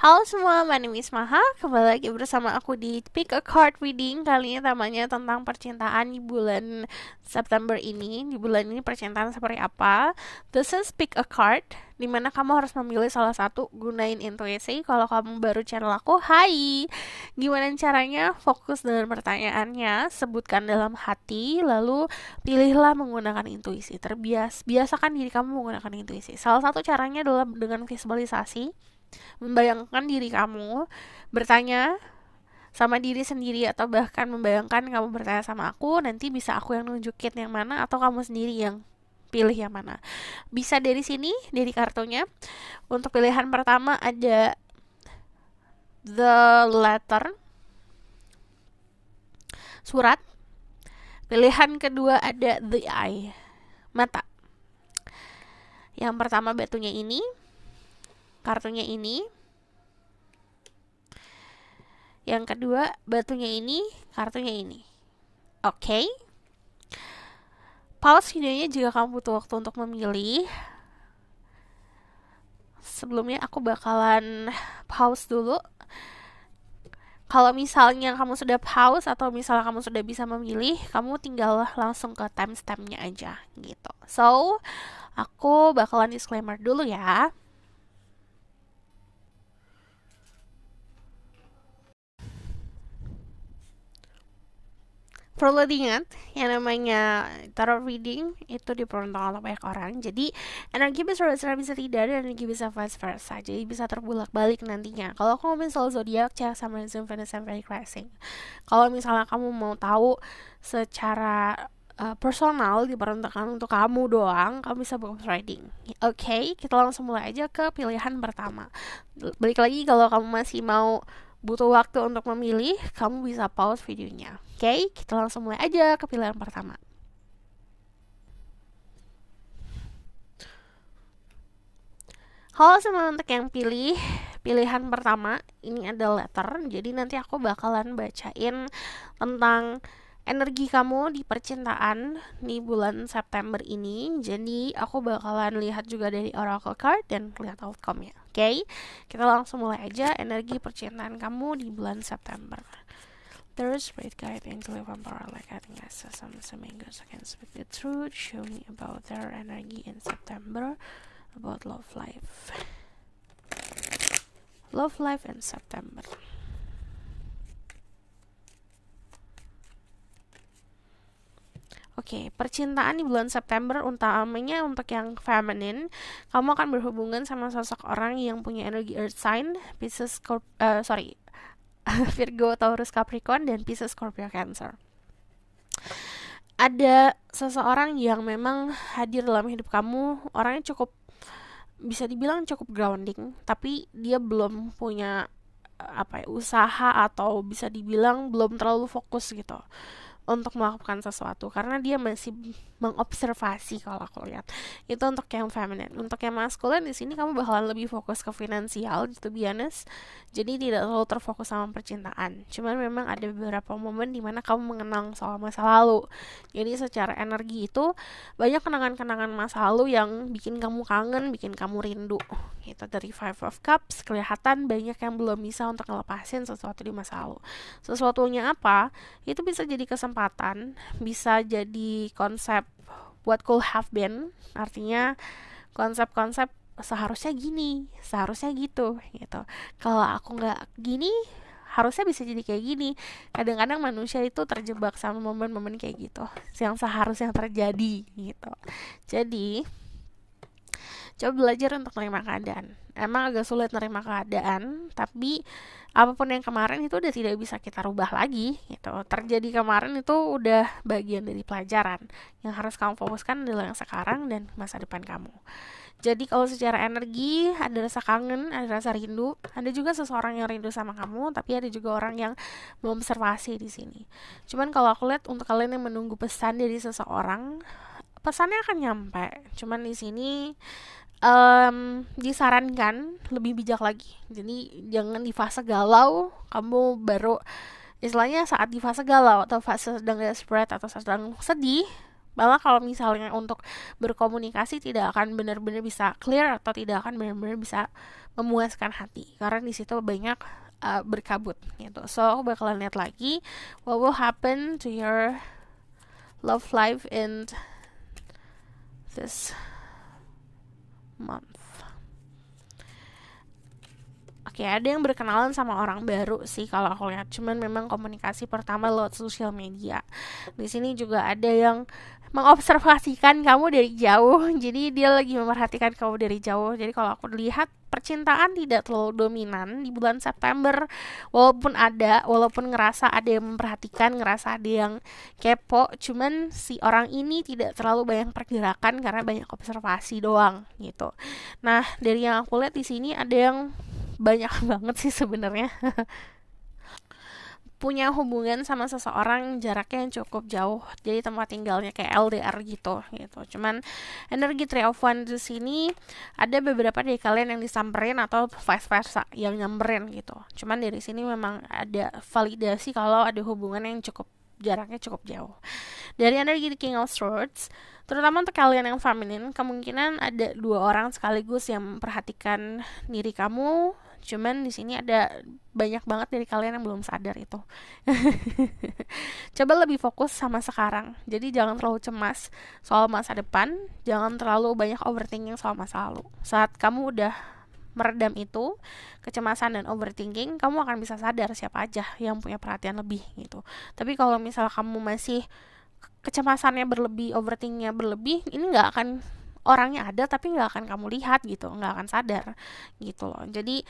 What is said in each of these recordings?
Halo semua, my name is Maha. Kembali lagi bersama aku di Pick a Card Reading. Kali ini temanya tentang percintaan di bulan September ini. Di bulan ini percintaan seperti apa? This is Pick a Card, dimana kamu harus memilih salah satu, gunain intuisi. Kalau kamu baru channel aku, hai! Gimana caranya? Fokus dengan pertanyaannya, sebutkan dalam hati, lalu pilihlah menggunakan intuisi. Biasakan diri kamu menggunakan intuisi. Salah satu caranya adalah dengan visualisasi, membayangkan diri kamu bertanya sama diri sendiri, atau bahkan membayangkan kamu bertanya sama aku, nanti bisa aku yang nunjukin yang mana atau kamu sendiri yang pilih yang mana. Bisa dari sini, dari kartunya. Untuk pilihan pertama ada the letter, surat. Pilihan kedua ada the eye, mata. Yang pertama batunya ini, kartunya ini. Yang kedua batunya ini, kartunya ini. Oke. Pause videonya jika kamu butuh waktu untuk memilih. Sebelumnya aku bakalan pause dulu. Kalau misalnya kamu sudah pause atau misalnya kamu sudah bisa memilih, kamu tinggal langsung ke timestampnya aja gitu. So, aku bakalan disclaimer dulu ya. Perlu diingat, yang namanya tarot reading itu diperuntukkan untuk banyak orang. Jadi energi bisa bisa tidak, dan energi bisa vice versa. Jadi bisa terbulak-balik nantinya. Kalau aku ngomongin soal zodiak, cek sama Zoom Venus and Very Rising. Kalau misalnya kamu mau tahu secara personal, diperuntukkan untuk kamu doang, kamu bisa book reading. Oke, kita langsung mulai aja ke pilihan pertama. Balik lagi, kalau kamu masih mau butuh waktu untuk memilih, kamu bisa pause videonya. Oke, kita langsung mulai aja ke pilihan pertama. Halo semua, untuk yang pilih pilihan pertama, ini ada letter. Jadi nanti aku bakalan bacain tentang energi kamu di percintaan di bulan September ini. Jadi aku bakalan lihat juga dari oracle card dan lihat outcome-nya. Oke, kita langsung mulai aja energi percintaan kamu di bulan September. There's great guide angel emperor, like I think I said some angels can speak the truth. Show me about their energy in September, about love life. Love life in September. Oke, percintaan di bulan September utamanya untuk yang feminine. Kamu akan berhubungan sama sosok orang yang punya energi earth sign, Pisces, Virgo, Taurus, Capricorn, dan Pisces, Scorpio, Cancer. Ada seseorang yang memang hadir dalam hidup kamu, orangnya cukup, bisa dibilang cukup grounding, tapi dia belum punya usaha, atau bisa dibilang belum terlalu fokus gitu untuk melakukan sesuatu, karena dia masih mengobservasi. Kalau aku lihat itu untuk yang feminine. Untuk yang maskulin, di sini kamu bakalan lebih fokus ke finansial, to be honest. Jadi tidak terlalu terfokus sama percintaan, cuman memang ada beberapa momen dimana kamu mengenang soal masa lalu. Jadi secara energi itu banyak kenangan-kenangan masa lalu yang bikin kamu kangen, bikin kamu rindu gitu. Dari Five of Cups kelihatan banyak yang belum bisa untuk ngelepasin sesuatu di masa lalu. Sesuatunya apa? Itu bisa jadi kesempatan, bisa jadi konsep what could have been, artinya konsep-konsep seharusnya gini, seharusnya gitu. Kalau aku nggak gini, harusnya bisa jadi kayak gini. Kadang-kadang manusia itu terjebak sama momen-momen kayak gitu yang seharusnya terjadi gitu. Jadi coba belajar untuk menerima keadaan. Emang agak sulit menerima keadaan, tapi apapun yang kemarin itu udah tidak bisa kita rubah lagi gitu. Terjadi kemarin itu udah bagian dari pelajaran. Yang harus kamu fokuskan adalah yang sekarang dan masa depan kamu. Jadi kalau secara energi ada rasa kangen, ada rasa rindu, ada juga seseorang yang rindu sama kamu, tapi ada juga orang yang mengobservasi di sini. Cuman kalau aku lihat, untuk kalian yang menunggu pesan dari seseorang, pesannya akan nyampe. Cuman di sini disarankan lebih bijak lagi. Jadi jangan di fase galau kamu baru, istilahnya saat di fase galau atau fase sedang desperate atau sedang sedih, Malah kalau misalnya untuk berkomunikasi tidak akan benar-benar bisa clear atau tidak akan benar-benar bisa memuaskan hati karena di situ banyak berkabut gitu. So aku bakalan lihat lagi what will happen to your love life in this month. Oke, ada yang berkenalan sama orang baru sih kalau aku lihat. Cuman memang komunikasi pertama lewat sosial media. Di sini juga ada yang mengobservasikan kamu dari jauh. Jadi dia lagi memperhatikan kamu dari jauh. Jadi kalau aku lihat percintaan tidak terlalu dominan di bulan September. Walaupun ngerasa ada yang memperhatikan, ngerasa ada yang kepo, cuman si orang ini tidak terlalu banyak pergerakan karena banyak observasi doang gitu. Nah, dari yang aku lihat di sini ada yang banyak banget sih sebenarnya punya hubungan sama seseorang jaraknya yang cukup jauh, jadi tempat tinggalnya kayak LDR gitu. Cuman energi Three of Wands di sini ada beberapa dari kalian yang disamperin atau vice versa yang nyamperin gitu. Cuman dari sini memang ada validasi kalau ada hubungan yang jaraknya cukup jauh. Dari energi The King of Swords, terutama untuk kalian yang feminin, kemungkinan ada 2 orang sekaligus yang memperhatikan diri kamu. Cuman di sini ada banyak banget dari kalian yang belum sadar itu. Coba lebih fokus sama sekarang. Jadi jangan terlalu cemas soal masa depan, jangan terlalu banyak overthinking soal masa lalu. Saat kamu udah meredam itu, kecemasan dan overthinking, kamu akan bisa sadar siapa aja yang punya perhatian lebih gitu. Tapi kalau misal kamu masih kecemasannya berlebih, overthinkingnya berlebih, ini nggak akan, orangnya ada tapi nggak akan kamu lihat gitu, nggak akan sadar gitu loh. Jadi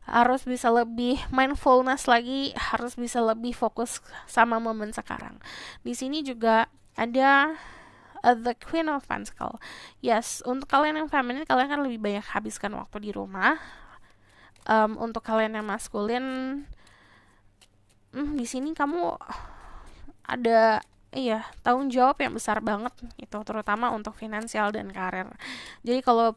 harus bisa lebih mindfulness lagi, harus bisa lebih fokus sama momen sekarang. Di sini juga ada the Queen of Pentacles. Yes, untuk kalian yang feminin, kalian kan lebih banyak habiskan waktu di rumah. Untuk kalian yang maskulin, di sini kamu ada tanggung jawab yang besar banget itu, terutama untuk finansial dan karir. Jadi kalau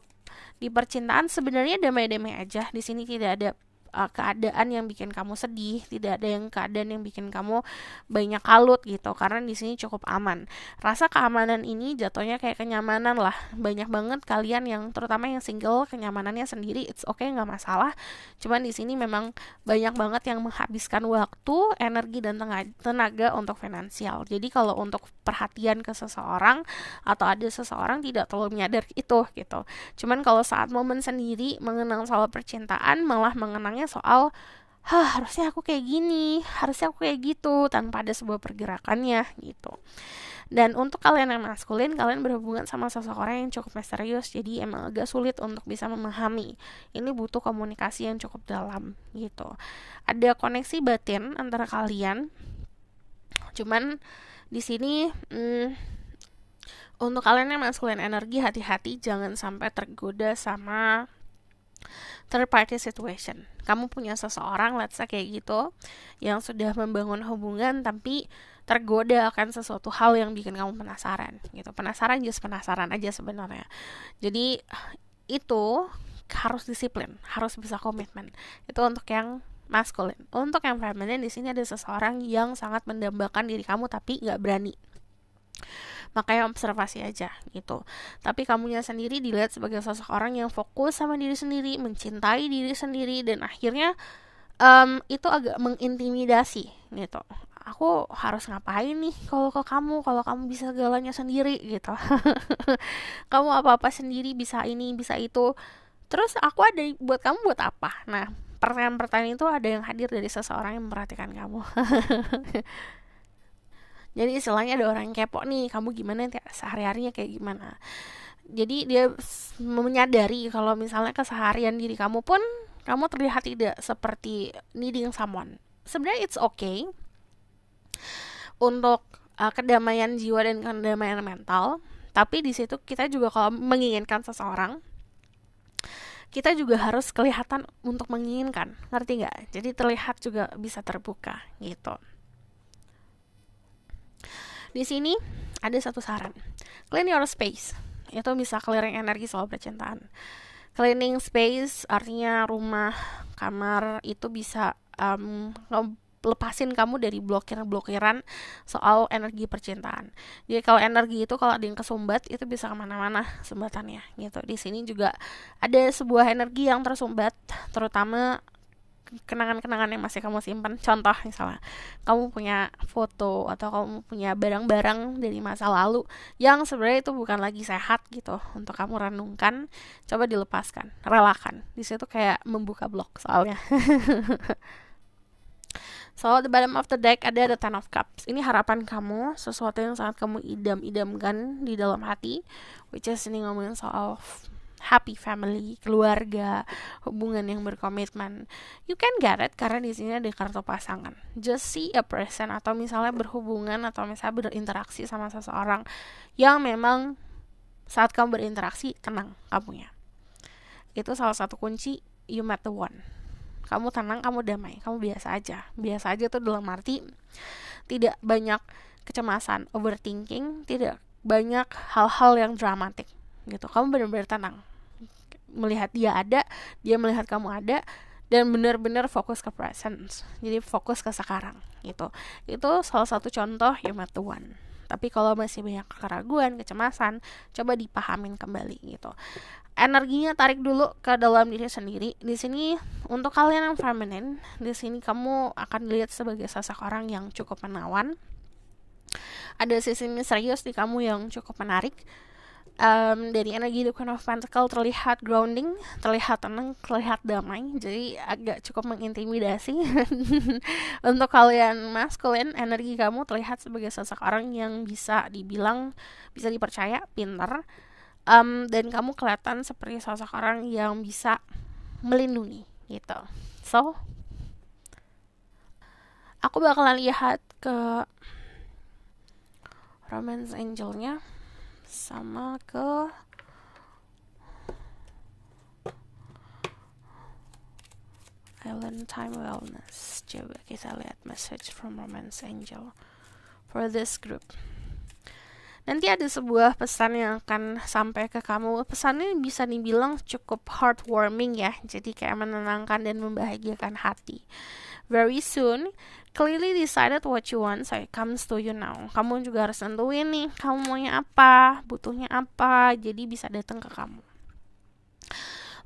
di percintaan sebenarnya damai-damai aja. Di sini tidak ada keadaan yang bikin kamu sedih, tidak ada yang keadaan yang bikin kamu banyak kalut gitu, karena di sini cukup aman. Rasa keamanan ini jatuhnya kayak kenyamanan lah. Banyak banget kalian yang, terutama yang single, kenyamanannya sendiri, it's okay, nggak masalah. Cuman di sini memang banyak banget yang menghabiskan waktu, energi dan tenaga untuk finansial. Jadi kalau untuk perhatian ke seseorang atau ada seseorang tidak terlalu menyadar itu gitu. Cuman kalau saat momen sendiri mengenang soal percintaan, malah mengenangnya soal harusnya aku kayak gini, harusnya aku kayak gitu, tanpa ada sebuah pergerakannya gitu. Dan untuk kalian yang maskulin, kalian berhubungan sama seseorang yang cukup misterius, jadi emang agak sulit untuk bisa memahami. Ini butuh komunikasi yang cukup dalam gitu. Ada koneksi batin antara kalian. Cuman di sini untuk kalian yang maskulin energi, hati-hati jangan sampai tergoda sama third party situation. Kamu punya seseorang, let's say kayak gitu, yang sudah membangun hubungan tapi tergoda akan sesuatu hal yang bikin kamu penasaran gitu. Penasaran aja sebenarnya. Jadi itu harus disiplin, harus bisa komitmen. Itu untuk yang maskulin. Untuk yang feminin, di sini ada seseorang yang sangat mendambakan diri kamu tapi nggak berani. Makanya observasi aja gitu. Tapi kamunya sendiri dilihat sebagai seseorang yang fokus sama diri sendiri, mencintai diri sendiri, dan akhirnya itu agak mengintimidasi gitu. Aku harus ngapain nih kalau kamu bisa segalanya sendiri gitu. Kamu apa-apa sendiri, bisa ini, bisa itu. Terus aku ada buat kamu buat apa? Nah, pertanyaan-pertanyaan itu ada yang hadir dari seseorang yang memperhatikan kamu. Jadi istilahnya ada orang yang kepo nih, kamu gimana sehari-harinya kayak gimana. Jadi dia menyadari kalau misalnya keseharian diri kamu pun kamu terlihat tidak seperti needing someone. Sebenarnya it's okay untuk kedamaian jiwa dan kedamaian mental, tapi di situ kita juga kalau menginginkan seseorang, kita juga harus kelihatan untuk menginginkan, ngerti nggak? Jadi terlihat juga bisa terbuka gitu. Di sini ada satu saran, clean your space. Itu bisa clearing energi soal percintaan. Cleaning space artinya rumah, kamar, itu bisa lepasin kamu dari blokiran soal energi percintaan. Jadi kalau energi itu kalau ada yang kesumbat itu bisa kemana-mana sumbatannya gitu. Di sini juga ada sebuah energi yang tersumbat, terutama kenangan-kenangan yang masih kamu simpan. Contoh misalnya kamu punya foto atau kamu punya barang-barang dari masa lalu yang sebenarnya itu bukan lagi sehat gitu untuk kamu renungkan, coba dilepaskan, relakan. Di situ kayak membuka blok soalnya. So, the bottom of the deck ada the Ten of Cups. Ini harapan kamu, sesuatu yang sangat kamu idam-idamkan di dalam hati, which is ini ngomongin soal happy family, keluarga, hubungan yang berkomitmen. You can get it karena di sini ada kartu pasangan. Just see a person atau misalnya berhubungan atau misalnya berinteraksi sama seseorang yang memang saat kamu berinteraksi tenang kamunya. Itu salah satu kunci you met the one. Kamu tenang, kamu damai, kamu biasa aja. Biasa aja tuh dalam arti tidak banyak kecemasan, overthinking, tidak banyak hal-hal yang dramatik gitu. Kamu benar-benar tenang. Melihat dia ada, dia melihat kamu ada, dan benar-benar fokus ke presence. Jadi fokus ke sekarang gitu. Itu salah satu contoh you met the one. Tapi kalau masih banyak keraguan, kecemasan, coba dipahamin kembali gitu. Energinya tarik dulu ke dalam diri sendiri. Di sini untuk kalian yang feminine, di sini kamu akan dilihat sebagai seseorang yang cukup menawan. Ada sisi misterius di kamu yang cukup menarik. Dari energi The Queen of Pentacles terlihat grounding, terlihat tenang, terlihat damai, jadi agak cukup mengintimidasi. Untuk kalian maskulin, energi kamu terlihat sebagai seseorang yang bisa dibilang bisa dipercaya, pintar, dan kamu kelihatan seperti seseorang yang bisa melindungi gitu. So, aku bakalan lihat ke romance angelnya sama ke Island Time Wellness. Coba kita lihat message from romance angel for this group. Nanti ada sebuah pesan yang akan sampai ke kamu. Pesannya bisa dibilang cukup heartwarming ya, jadi kayak menenangkan dan membahagiakan hati. Very soon, clearly decided what you want, so it comes to you now. Kamu juga harus tentuin nih, kamu maunya apa, butuhnya apa, jadi bisa datang ke kamu.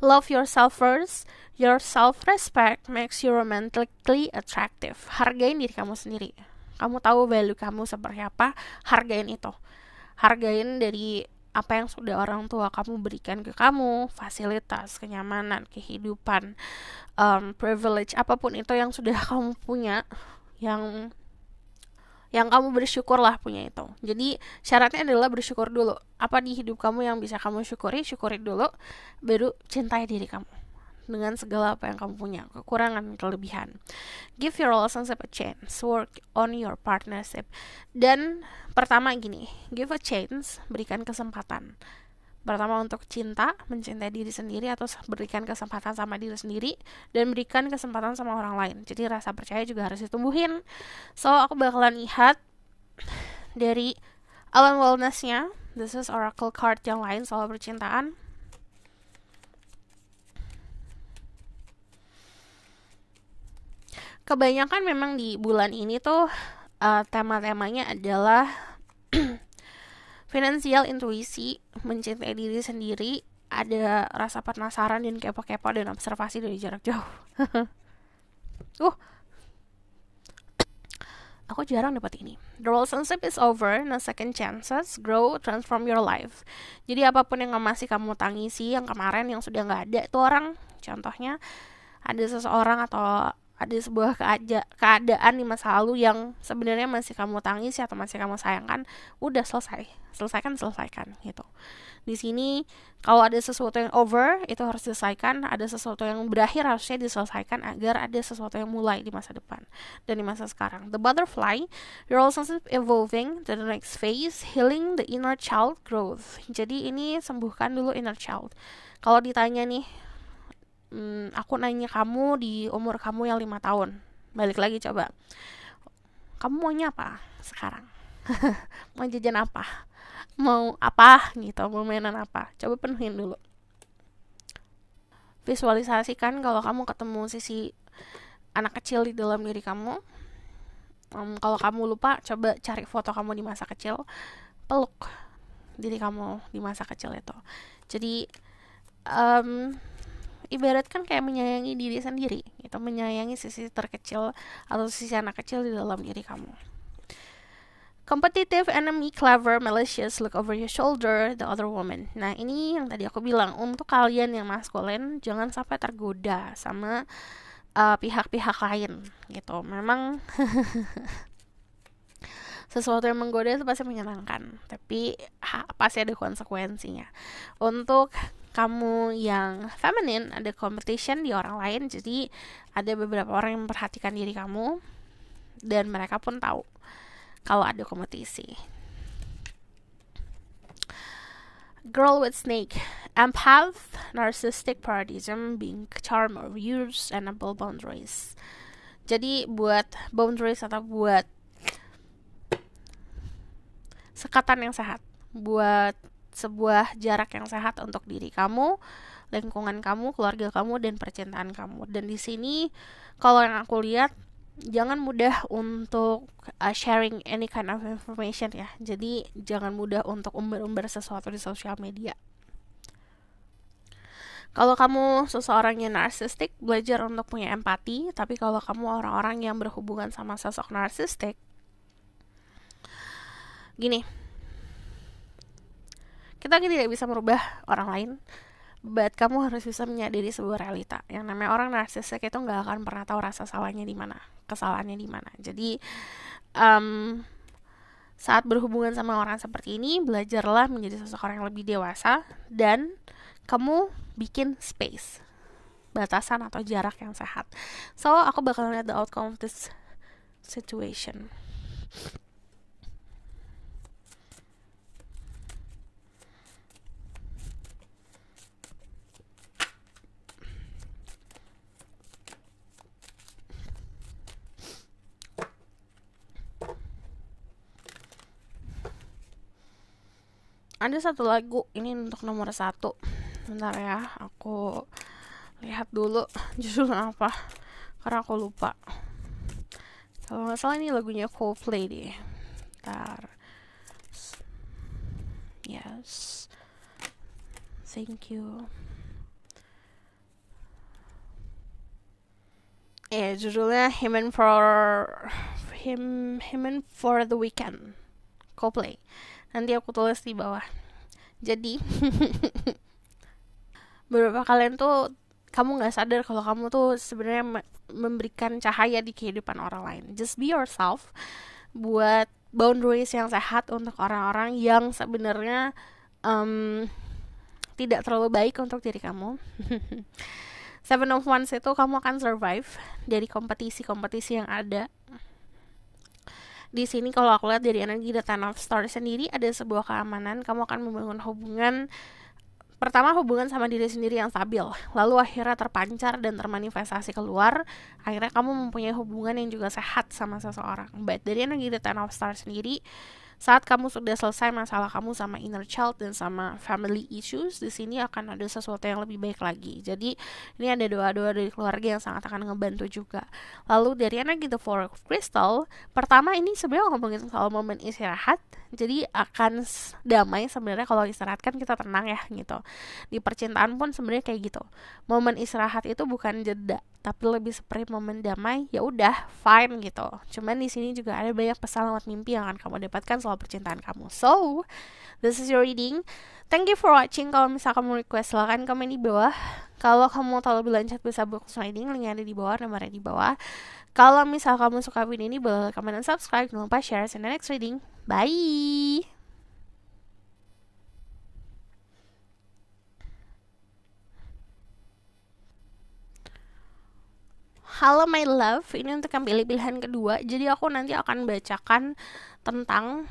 Love yourself first. Your self-respect makes you romantically attractive. Hargain diri kamu sendiri. Kamu tahu value kamu seperti apa, hargain itu. Hargain dari apa yang sudah orang tua kamu berikan ke kamu, fasilitas, kenyamanan, kehidupan, privilege, apapun itu yang sudah kamu punya, yang kamu bersyukur lah punya itu. Jadi syaratnya adalah bersyukur dulu. Apa di hidup kamu yang bisa kamu syukuri dulu, baru cintai diri kamu dengan segala apa yang kamu punya, kekurangan, kelebihan. Give your relationship a chance, work on your partnership. Dan pertama gini, give a chance, berikan kesempatan. Pertama untuk cinta, mencintai diri sendiri atau berikan kesempatan sama diri sendiri, dan berikan kesempatan sama orang lain. Jadi rasa percaya juga harus ditumbuhin. So, aku bakalan lihat dari Island Wellness-nya. This is oracle card yang lain soal percintaan. Kebanyakan memang di bulan ini tuh tema-temanya adalah finansial, intuisi, mencintai diri sendiri, ada rasa penasaran dan kepo-kepo dan observasi dari jarak jauh. Aku jarang dapat ini. The relationship is over, no second chances, grow, transform your life. Jadi apapun yang masih kamu tangisi, yang kemarin yang sudah gak ada, itu orang, contohnya ada seseorang atau ada sebuah keadaan di masa lalu yang sebenarnya masih kamu tangisi atau masih kamu sayangkan, udah selesaikan gitu. Di sini kalau ada sesuatu yang over itu harus diselesaikan, ada sesuatu yang berakhir harusnya diselesaikan agar ada sesuatu yang mulai di masa depan dan di masa sekarang. The butterfly, your relationship evolving to the next phase, healing the inner child growth. Jadi ini sembuhkan dulu inner child. Kalau ditanya nih, aku nanya kamu di umur kamu yang 5 tahun, balik lagi coba, kamu maunya apa sekarang? Mau jajan apa? Mau apa gitu, mau mainan apa? Coba penuhin dulu. Visualisasikan kalau kamu ketemu sisi anak kecil di dalam diri kamu, Kalau kamu lupa, coba cari foto kamu di masa kecil, peluk diri kamu di masa kecil itu. Jadi um, ibaratkan kayak menyayangi diri sendiri, gitu, menyayangi sisi terkecil atau sisi anak kecil di dalam diri kamu. Competitive, enemy, clever, malicious, look over your shoulder, the other woman. Nah, ini yang tadi aku bilang, untuk kalian yang maskulin, jangan sampai tergoda sama pihak-pihak lain, gitu. Memang sesuatu yang menggoda itu pasti menyenangkan, tapi pasti ada konsekuensinya. Untuk kamu yang feminin, ada competition di orang lain, jadi ada beberapa orang yang memperhatikan diri kamu, dan mereka pun tahu kalau ada kompetisi. Girl with snake, empath, narcissistic, paradism, being charm or use, and ample boundaries. Jadi buat boundaries atau buat sekatan yang sehat, buat sebuah jarak yang sehat untuk diri kamu, lingkungan kamu, keluarga kamu, dan percintaan kamu. Dan di sini kalau yang aku lihat, jangan mudah untuk sharing any kind of information ya. Jadi jangan mudah untuk umbar-umbar sesuatu di sosial media. Kalau kamu seseorang yang narsistik, belajar untuk punya empati. Tapi kalau kamu orang-orang yang berhubungan sama sosok narsistik, gini, kita tidak bisa merubah orang lain, but kamu harus bisa menyadari sebuah realita. Yang namanya orang narsistik itu nggak akan pernah tahu rasa salahnya di mana, kesalahannya di mana. Jadi saat berhubungan sama orang seperti ini, belajarlah menjadi seseorang yang lebih dewasa, dan kamu bikin space, batasan atau jarak yang sehat. So aku bakal lihat the outcome of this situation. Ada satu lagu ini untuk nomor 1. Bentar ya, aku lihat dulu judulnya apa, karena aku lupa. Kalau nggak salah ini lagunya Coldplay deh. Bentar. Yes. Thank you. Judulnya Him and for the Weekend, Coldplay. Nanti aku tulis di bawah. Jadi beberapa kalian tuh kamu nggak sadar kalau kamu tuh sebenarnya memberikan cahaya di kehidupan orang lain. Just be yourself. Buat boundaries yang sehat untuk orang-orang yang sebenarnya tidak terlalu baik untuk diri kamu. 7 of Wands itu kamu akan survive dari kompetisi-kompetisi yang ada. Di sini kalau aku lihat dari energi The Ten of Stars sendiri, ada sebuah keamanan. Kamu akan membangun hubungan, pertama hubungan sama diri sendiri yang stabil, lalu akhirnya terpancar dan termanifestasi keluar. Akhirnya kamu mempunyai hubungan yang juga sehat sama seseorang. But dari energi The Ten of Stars sendiri, saat kamu sudah selesai masalah kamu sama inner child dan sama family issues, di sini akan ada sesuatu yang lebih baik lagi. Jadi ini ada doa-doa dari keluarga yang sangat akan ngebantu juga. Lalu dari energi The Four of Crystal, pertama ini sebenarnya ngomongin soal momen istirahat. Jadi akan damai sebenarnya kalau istirahat, kan kita tenang ya gitu. Di percintaan pun sebenarnya kayak gitu. Momen istirahat itu bukan jeda, tapi lebih seperti momen damai. Ya udah, fine gitu. Cuman di sini juga ada banyak pesan lewat mimpi yang akan kamu dapatkan soal percintaan kamu. So, this is your reading. Thank you for watching. Kalau misalkan kamu request, silahkan komen di bawah. Kalau kamu tahu lebih lanjut bisa book reading, linknya ada di bawah, nomornya di bawah. Kalau misal kamu suka video ini, boleh comment dan subscribe. Jangan lupa share. See you in the next reading. Bye. Halo my love, ini untuk yang pilih pilihan kedua. Jadi aku nanti akan bacakan tentang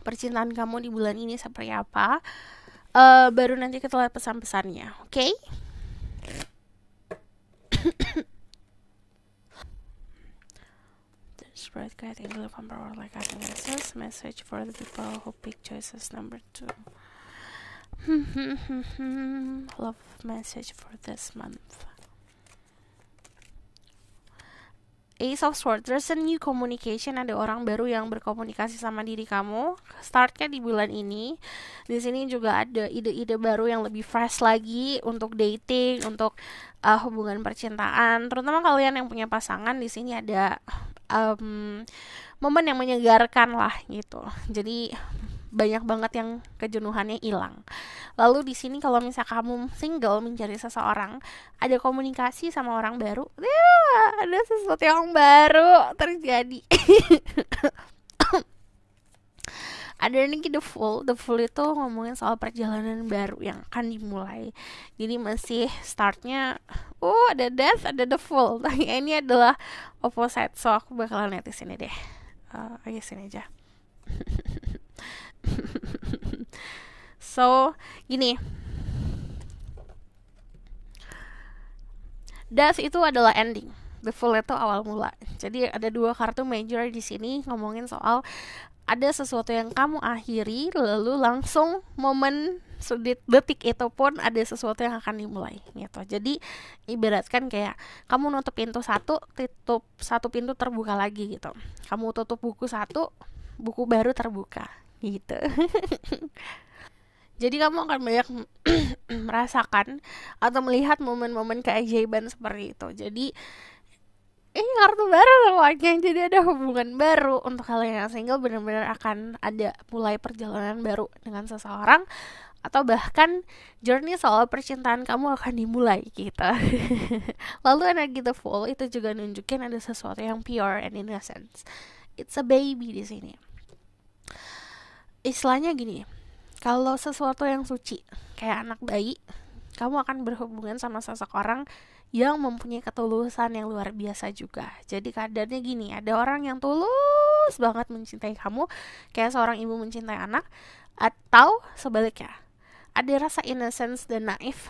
percintaan kamu di bulan ini seperti apa. Baru nanti kita lihat pesan-pesannya, oke? Spread guiding love and power like guiding message for the people who pick choices number 2. Love message for this month. Ace of Swords, there's a new communication, ada orang baru yang berkomunikasi sama diri kamu. Startnya di bulan ini. Di sini juga ada ide-ide baru yang lebih fresh lagi untuk dating, untuk hubungan percintaan. Terutama kalian yang punya pasangan, di sini ada momen yang menyegarkan lah gitu. Jadi banyak banget yang kejenuhannya hilang. Lalu di sini kalau misal kamu single mencari seseorang, ada komunikasi sama orang baru, ada sesuatu yang baru terjadi. Ada nih the full itu ngomongin soal perjalanan baru yang akan dimulai. Jadi masih startnya, ada death, ada the full. Tapi ini adalah opposite, so aku bakalan lihat di sini deh. Ayo sini aja. So gini, death itu adalah ending, the full itu awal mula. Jadi ada 2 kartu major di sini ngomongin soal ada sesuatu yang kamu akhiri, lalu langsung momen detik itu pun ada sesuatu yang akan dimulai gitu. Jadi ibaratkan kayak kamu nutup pintu satu pintu terbuka lagi gitu. Kamu tutup buku satu, buku baru terbuka gitu. Jadi kamu akan banyak merasakan atau melihat momen-momen keajaiban seperti itu. Jadi ini kartu baru semuanya, jadi ada hubungan baru. Untuk kalian yang single benar-benar akan ada mulai perjalanan baru dengan seseorang, atau bahkan journey soal percintaan kamu akan dimulai gitu. Lalu energi the full itu juga nunjukin ada sesuatu yang pure and innocent. It's a baby di sini. Istilahnya gini, kalau sesuatu yang suci kayak anak bayi, kamu akan berhubungan sama seseorang yang mempunyai ketulusan yang luar biasa juga. Jadi keadaannya gini, ada orang yang tulus banget mencintai kamu, kayak seorang ibu mencintai anak, atau sebaliknya, ada rasa innocence dan naif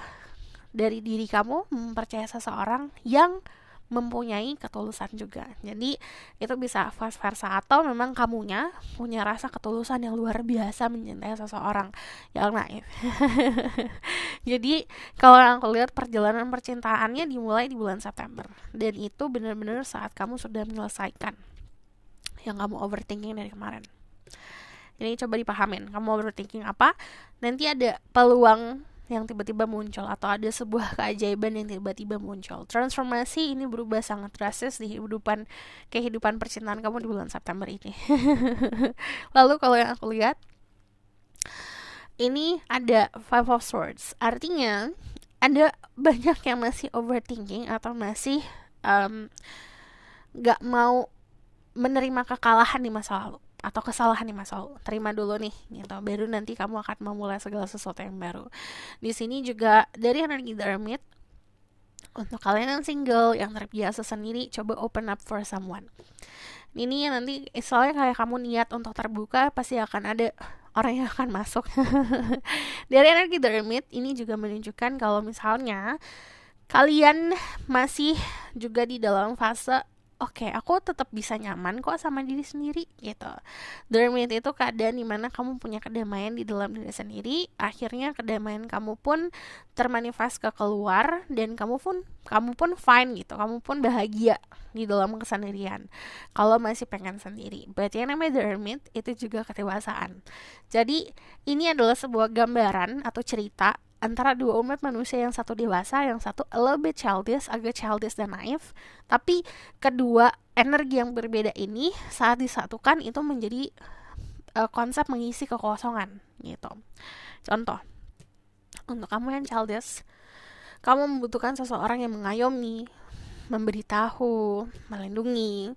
dari diri kamu mempercayai seseorang yang mempunyai ketulusan juga. Jadi itu bisa vice versa, atau memang kamunya punya rasa ketulusan yang luar biasa mencintai seseorang yang naif. Jadi kalau aku lihat perjalanan percintaannya dimulai di bulan September, dan itu benar-benar saat kamu sudah menyelesaikan yang kamu overthinking dari kemarin. Jadi coba dipahamin, kamu overthinking apa, nanti ada peluang yang tiba-tiba muncul, atau ada sebuah keajaiban yang tiba-tiba muncul. Transformasi ini berubah sangat drastis di kehidupan percintaan kamu di bulan September ini. Lalu kalau yang aku lihat, ini ada Five of Swords. Artinya ada banyak yang masih overthinking atau masih gak mau menerima kekalahan di masa lalu atau kesalahan di masa lalu. Terima dulu nih gitu, baru nanti kamu akan memulai segala sesuatu yang baru. Di sini juga dari energi The Hermit, untuk kalian yang single, yang terbiasa sendiri, coba open up for someone. Ini nanti soalnya kayak kamu niat untuk terbuka, pasti akan ada orang yang akan masuk. Dari energi The Hermit ini juga menunjukkan kalau misalnya kalian masih juga di dalam fase oke, aku tetap bisa nyaman kok sama diri sendiri gitu. The Hermit itu keadaan dimana kamu punya kedamaian di dalam diri sendiri. Akhirnya kedamaian kamu pun termanifest ke keluar, dan kamu pun fine gitu. Kamu pun bahagia di dalam kesendirian. Kalau masih pengen sendiri. Berarti yang namanya The Hermit itu juga kedewasaan. Jadi ini adalah sebuah gambaran atau cerita antara 2 umat manusia, yang satu dewasa, yang satu a little bit childish, agak childish dan naif. Tapi kedua energi yang berbeda ini saat disatukan itu menjadi konsep mengisi kekosongan gitu. Contoh, untuk kamu yang childish, kamu membutuhkan seseorang yang mengayomi, memberitahu, melindungi,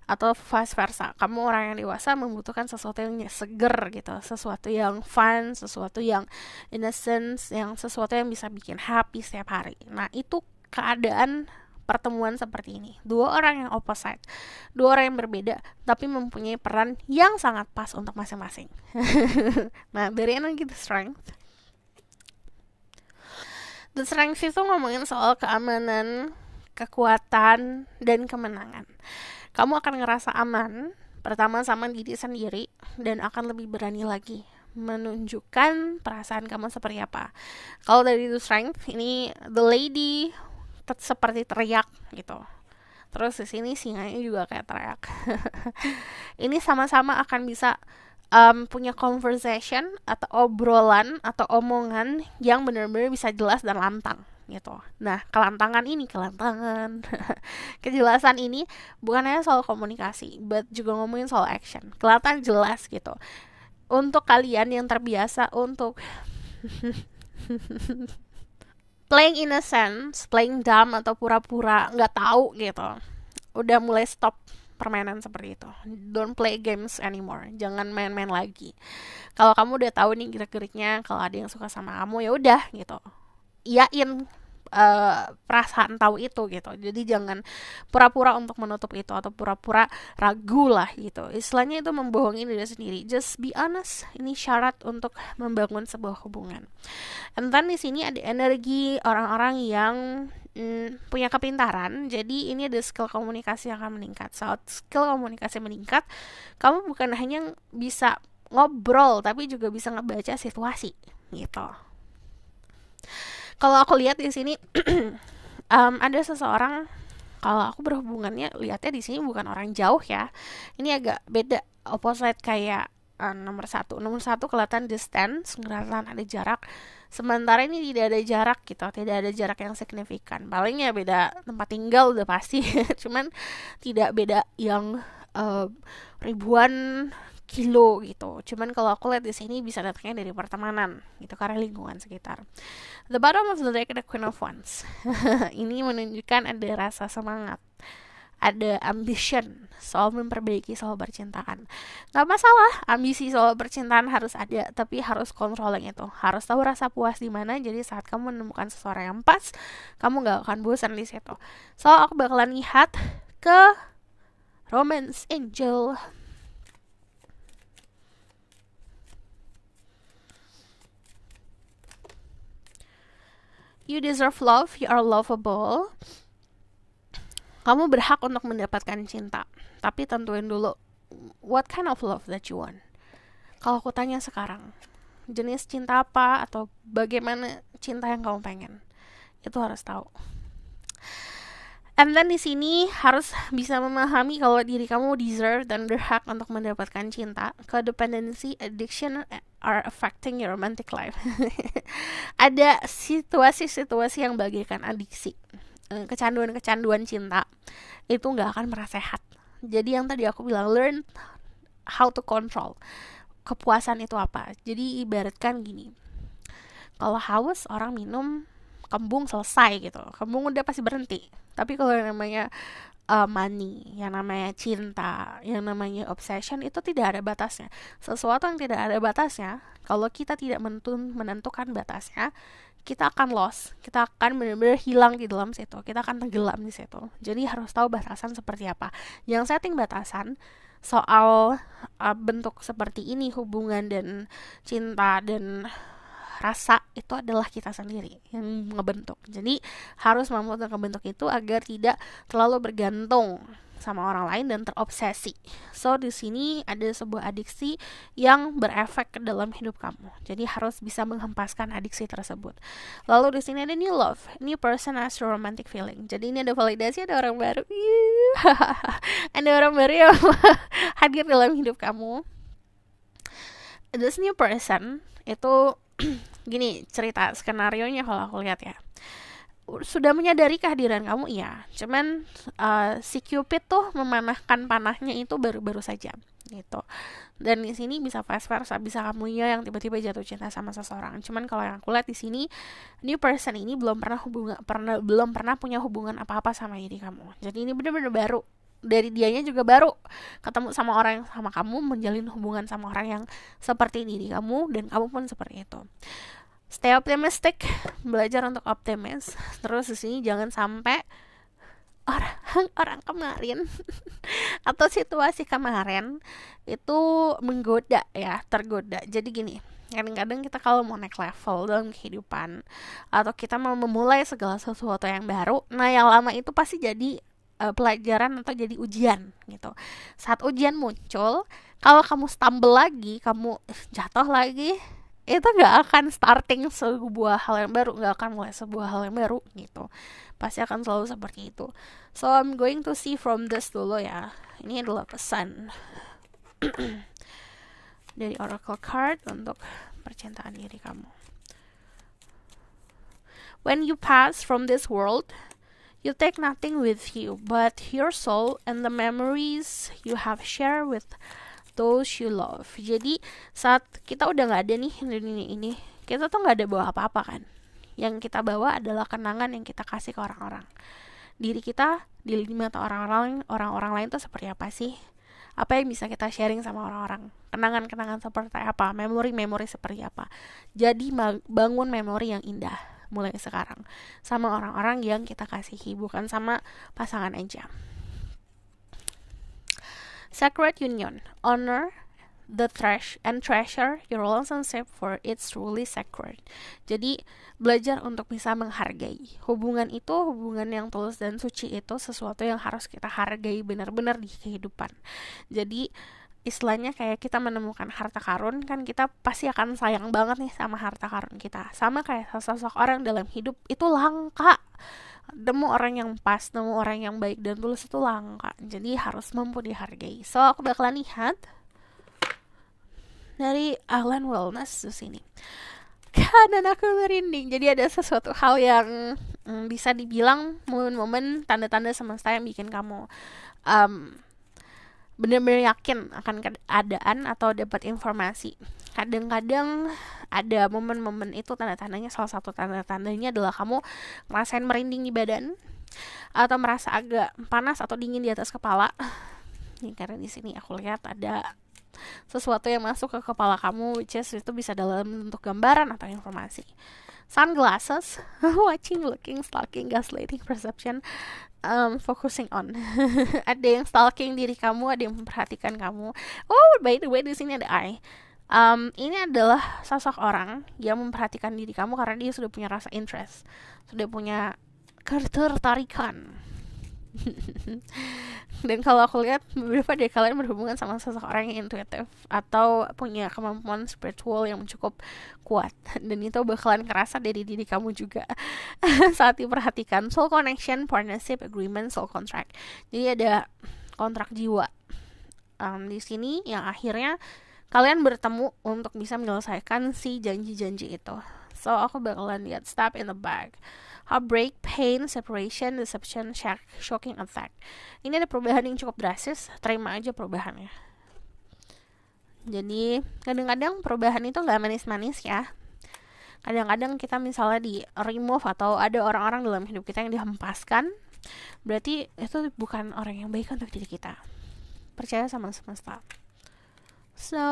atau vice versa. Kamu orang yang dewasa membutuhkan sesuatu yang seger gitu, sesuatu yang fun, sesuatu yang innocent, yang sesuatu yang bisa bikin happy setiap hari. Nah, itu keadaan pertemuan seperti ini. 2 orang yang opposite, 2 orang yang berbeda, tapi mempunyai peran yang sangat pas untuk masing-masing. Nah, dari energi The Strength. The Strength itu ngomongin soal keamanan, kekuatan, dan kemenangan. Kamu akan ngerasa aman, pertama sama diri sendiri, dan akan lebih berani lagi menunjukkan perasaan kamu seperti apa. Kalau dari The Strength, ini the lady seperti teriak gitu. Terus di sini singanya juga kayak teriak. Ini sama-sama akan bisa punya conversation atau obrolan atau omongan yang benar-benar bisa jelas dan lantang gitu. Nah, kelantangan kejelasan ini bukan hanya soal komunikasi, but juga ngomongin soal action. Kelihatan jelas gitu. Untuk kalian yang terbiasa untuk playing innocent, playing dumb atau pura-pura nggak tahu gitu, udah mulai stop permainan seperti itu. Don't play games anymore. Jangan main-main lagi. Kalau kamu udah tahu nih gerak-geriknya, kalau ada yang suka sama kamu ya udah gitu. Iyain perasaan tahu itu gitu. Jadi jangan pura-pura untuk menutup itu atau pura-pura ragu lah gitu. Istilahnya itu membohongi diri sendiri. Just be honest. Ini syarat untuk membangun sebuah hubungan. And then di sini ada energi orang-orang yang punya kepintaran. Jadi ini ada skill komunikasi yang akan meningkat. Saat skill komunikasi meningkat, kamu bukan hanya bisa ngobrol tapi juga bisa ngebaca situasi gitu. Kalau aku lihat di sini ada seseorang, kalau aku berhubungannya lihatnya di sini bukan orang jauh ya. Ini agak beda, opposite kayak nomor satu kelihatan distance, kelihatan ada jarak. Sementara ini tidak ada jarak gitu, tidak ada jarak yang signifikan. Palingnya beda tempat tinggal udah pasti, cuman tidak beda yang ribuan kilo gitu. Cuman kalau aku lihat di sini bisa datangnya dari pertemanan gitu karena lingkungan sekitar. The bottom of the deck, the Queen of Wands. Ini menunjukkan ada rasa semangat, ada ambition soal memperbaiki soal percintaan. Gak masalah, ambisi soal percintaan harus ada, tapi harus controlling itu. Harus tahu rasa puas di mana. Jadi saat kamu menemukan seseorang yang pas, kamu gak akan bosan di situ. So aku bakalan lihat ke Romance Angel. You deserve love, you are lovable. Kamu berhak untuk mendapatkan cinta. Tapi tentuin dulu, what kind of love that you want. Kalau aku tanya sekarang, jenis cinta apa atau bagaimana cinta yang kamu pengen, itu harus tahu. And then di sini harus bisa memahami kalau diri kamu deserve dan berhak untuk mendapatkan cinta. Codependency, addiction are affecting your romantic life. Ada situasi-situasi yang bagaikan adiksi. Kecanduan-kecanduan cinta itu nggak akan pernah sehat. Jadi yang tadi aku bilang, learn how to control. Kepuasan itu apa? Jadi ibaratkan gini. Kalau haus orang minum kembung selesai gitu. Kembung udah pasti berhenti. Tapi kalau yang namanya money, yang namanya cinta, yang namanya obsession itu tidak ada batasnya. Sesuatu yang tidak ada batasnya, kalau kita tidak menentukan batasnya, kita akan lost, kita akan benar-benar hilang di dalam situ, kita akan tenggelam di situ. Jadi harus tahu batasan seperti apa. Yang setting batasan soal bentuk seperti ini, hubungan dan cinta dan rasa itu adalah kita sendiri yang ngebentuk. Jadi harus mampu untuk ngebentuk itu agar tidak terlalu bergantung sama orang lain dan terobsesi. So di sini ada sebuah adiksi yang berefek ke dalam hidup kamu. Jadi harus bisa menghempaskan adiksi tersebut. Lalu di sini ada new love, new person has romantic feeling. Jadi ini ada validasi, ada orang baru. Ada orang baru yang hadir dalam hidup kamu. This new person itu gini cerita skenarionya kalau aku lihat ya, sudah menyadari kehadiran kamu iya, cuman si Cupid tuh memanahkan panahnya itu baru-baru saja gitu. Dan di sini bisa vice versa, bisa kamu ya yang tiba-tiba jatuh cinta sama seseorang. Cuman kalau yang aku lihat di sini, new person ini belum pernah punya hubungan apa-apa sama diri kamu. Jadi ini benar-benar baru. Dari dianya juga baru ketemu sama orang yang sama kamu, menjalin hubungan sama orang yang seperti diri kamu, dan kamu pun seperti itu. Stay optimistic, belajar untuk optimis. Terus di sini jangan sampai orang kemarin atau situasi kemarin itu menggoda ya, tergoda. Jadi gini, kadang-kadang kita kalau mau naik level dalam kehidupan atau kita mau memulai segala sesuatu yang baru, nah yang lama itu pasti jadi pelajaran atau jadi ujian gitu. Saat ujian muncul, kalau kamu stumble lagi, kamu jatuh lagi, itu gak akan starting sebuah hal yang baru, gak akan mulai sebuah hal yang baru gitu. pasti akan selalu seperti itu. So I'm going to see from this dulu ya. Ini adalah pesan dari oracle card untuk percintaan diri kamu. When you pass from this world, you take nothing with you but your soul and the memories you have shared with those you love. Jadi saat kita udah gak ada nih di dunia ini, kita tuh gak ada bawa apa-apa kan. Yang kita bawa adalah kenangan yang kita kasih ke orang-orang. Diri kita di mata orang-orang lain tuh seperti apa sih? Apa yang bisa kita sharing sama orang-orang? Kenangan-kenangan seperti apa? Memori-memori seperti apa? Jadi bangun memori yang indah mulai sekarang sama orang-orang yang kita kasihi, bukan sama pasangan aja. Sacred union, honor the treasure your relationship for it's truly sacred. Jadi belajar untuk bisa menghargai hubungan itu, hubungan yang tulus dan suci itu sesuatu yang harus kita hargai benar-benar di kehidupan. Jadi istilahnya kayak kita menemukan harta karun, kan kita pasti akan sayang banget nih sama harta karun kita. Sama kayak sosok orang dalam hidup itu langka. Nemu orang yang pas, nemu orang yang baik dan tulus itu langka. Jadi harus mampu dihargai. So aku bakalan lihat dari Alan Wellness di sini. Dan aku merinding. Jadi ada sesuatu hal yang bisa dibilang momen-momen tanda-tanda semesta yang bikin kamu benar-benar yakin akan keadaan atau dapat informasi. Kadang-kadang ada momen-momen itu tanda-tandanya, salah satu tanda-tandanya adalah kamu ngerasain merinding di badan atau merasa agak panas atau dingin di atas kepala. Ini karena di sini aku lihat ada sesuatu yang masuk ke kepala kamu, which is itu bisa dalam bentuk gambaran atau informasi. Sunglasses, watching, looking, stalking, gaslighting, perception, focusing on. Ada yang stalking diri kamu, ada yang memperhatikan kamu. Oh, by the way di sini ada I. Ini adalah sosok orang yang memperhatikan diri kamu karena dia sudah punya rasa interest, sudah punya ketertarikan. Dan kalau aku lihat beberapa dari kalian berhubungan sama seseorang yang intuitif atau punya kemampuan spiritual yang cukup kuat, dan itu bakalan kerasa dari diri kamu juga saat diperhatikan. Soul connection, partnership, agreement, soul contract. Jadi ada kontrak jiwa di sini yang akhirnya kalian bertemu untuk bisa menyelesaikan si janji-janji itu. So aku bakalan lihat stab in the back, heartbreak, pain, separation, deception, shocking effect. Ini ada perubahan yang cukup drastis, terima aja perubahannya. Jadi kadang-kadang perubahan itu gak manis-manis ya. Kadang-kadang kita misalnya di remove atau ada orang-orang dalam hidup kita yang dihempaskan, berarti itu bukan orang yang baik untuk diri kita. Percaya sama semesta. So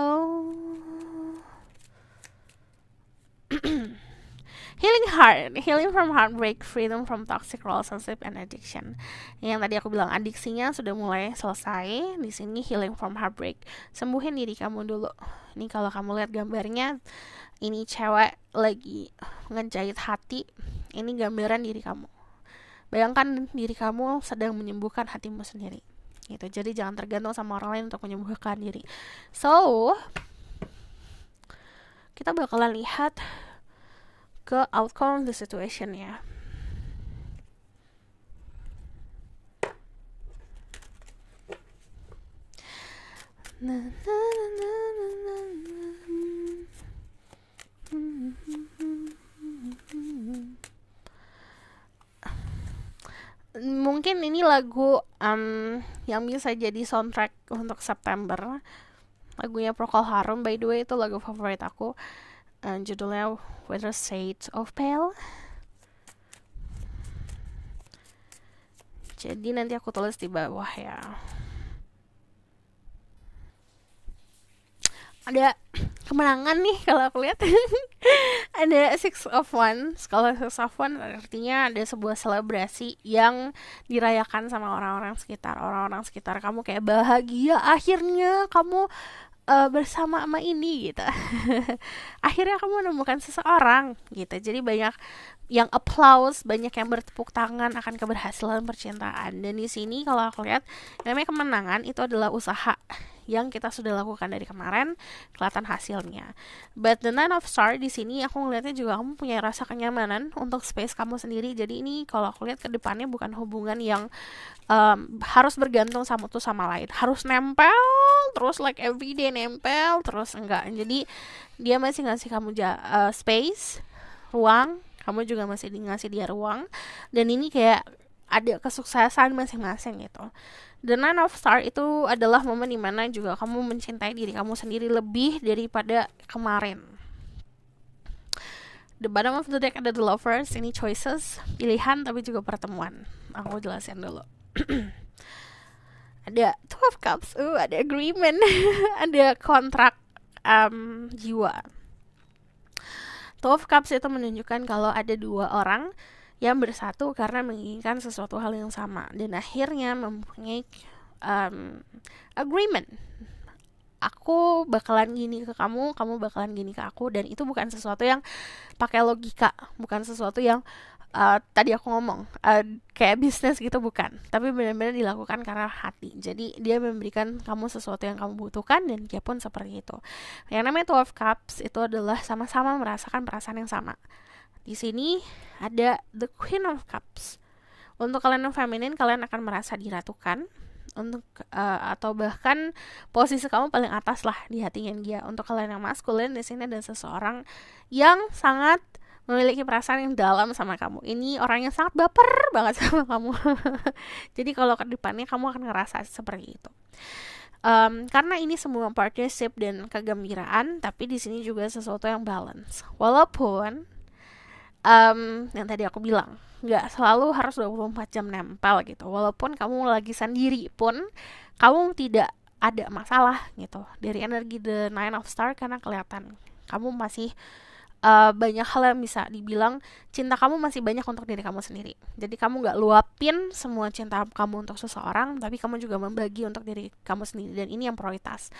healing from heartbreak, freedom from toxic relationship and addiction. Yang tadi aku bilang adiksinya sudah mulai selesai. Di sini healing from heartbreak, sembuhin diri kamu dulu. Ini kalau kamu lihat gambarnya, ini cewek lagi ngejahit hati. Ini gambaran diri kamu. Bayangkan diri kamu sedang menyembuhkan hatimu sendiri. Gitu. Jadi jangan tergantung sama orang lain untuk menyembuhkan diri. So kita bakalan lihat ke outcome of the situation ya. Mungkin ini lagu yang bisa jadi soundtrack untuk September. Lagunya Procol Harum, by the way, itu lagu favorit aku. Judulnya Whether Shades of Pale. Jadi nanti aku tulis di bawah ya. Ada kemenangan nih kalau aku lihat. Ada Six of Wands. Kalau Six of Wands artinya ada sebuah selebrasi yang dirayakan sama orang-orang sekitar. Orang-orang sekitar kamu kayak bahagia, akhirnya kamu bersama sama ini gitu. Akhirnya kamu menemukan seseorang gitu. Jadi banyak yang applause, banyak yang bertepuk tangan akan keberhasilan percintaan. Dan di sini kalau aku lihat namanya kemenangan itu adalah usaha yang kita sudah lakukan dari kemarin kelihatan hasilnya. But the Nine of Star di sini aku ngeliatnya juga kamu punya rasa kenyamanan untuk space kamu sendiri. Jadi ini kalau aku lihat ke depannya bukan hubungan yang harus bergantung satu sama lain, harus nempel terus like everyday nempel terus, enggak. Jadi dia masih ngasih kamu space, ruang, kamu juga masih ngasih dia ruang, dan ini kayak ada kesuksesan masing-masing gitu. The Nine of Star itu adalah momen dimana juga kamu mencintai diri kamu sendiri lebih daripada kemarin. The bottom of the deck ada the Lovers, ini choices, pilihan tapi juga pertemuan. Aku jelasin dulu. Ada Two of Cups, ada agreement, ada kontrak jiwa. Two of Cups itu menunjukkan kalau ada dua orang yang bersatu karena menginginkan sesuatu hal yang sama dan akhirnya mempunyai agreement. Aku bakalan gini ke kamu, kamu bakalan gini ke aku, dan itu bukan sesuatu yang pakai logika, bukan sesuatu yang tadi aku ngomong kayak bisnis gitu, bukan, tapi benar-benar dilakukan karena hati. Jadi dia memberikan kamu sesuatu yang kamu butuhkan dan dia pun seperti itu. Yang namanya Two of Cups itu adalah sama-sama merasakan perasaan yang sama. Di sini ada the Queen of Cups. Untuk kalian yang feminin, kalian akan merasa diratukan, untuk atau bahkan posisi kamu paling atas lah di hatinya dia. Untuk kalian yang maskulin, di sini ada seseorang yang sangat memiliki perasaan yang dalam sama kamu. Ini orang yang sangat baper banget sama kamu. Jadi kalau ke depannya kamu akan ngerasa seperti itu. Karena ini semua partnership dan kegembiraan, tapi di sini juga sesuatu yang balance. Walaupun yang tadi aku bilang, nggak selalu harus 24 jam nempel gitu. Walaupun kamu lagi sendiri pun, kamu tidak ada masalah gitu. Dari energi the Nine of Star, karena kelihatan kamu masih banyak hal yang bisa dibilang cinta kamu masih banyak untuk diri kamu sendiri. Jadi kamu nggak luapin semua cinta kamu untuk seseorang, tapi kamu juga membagi untuk diri kamu sendiri, dan ini yang prioritas.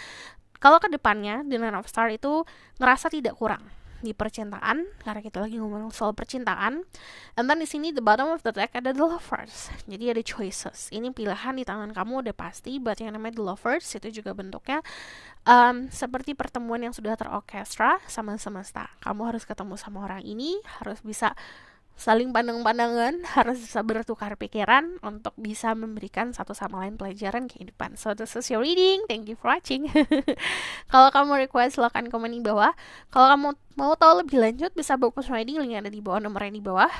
Kalau ke depannya, the Nine of Star itu ngerasa tidak kurang di percintaan, karena kita lagi ngomong soal percintaan. And then di sini the bottom of the deck ada the Lovers. Jadi ada choices. Ini pilihan di tangan kamu udah pasti. Buat yang namanya the Lovers itu juga bentuknya seperti pertemuan yang sudah terorkestra sama semesta. Kamu harus ketemu sama orang ini, harus bisa saling pandang-pandangan, harus bisa bertukar pikiran untuk bisa memberikan satu sama lain pelajaran kehidupan. So this is your reading. Thank you for watching. Kalau kamu request, silahkan komen di bawah. Kalau kamu mau tahu lebih lanjut, bisa book reading, link ada di bawah, nomornya di bawah.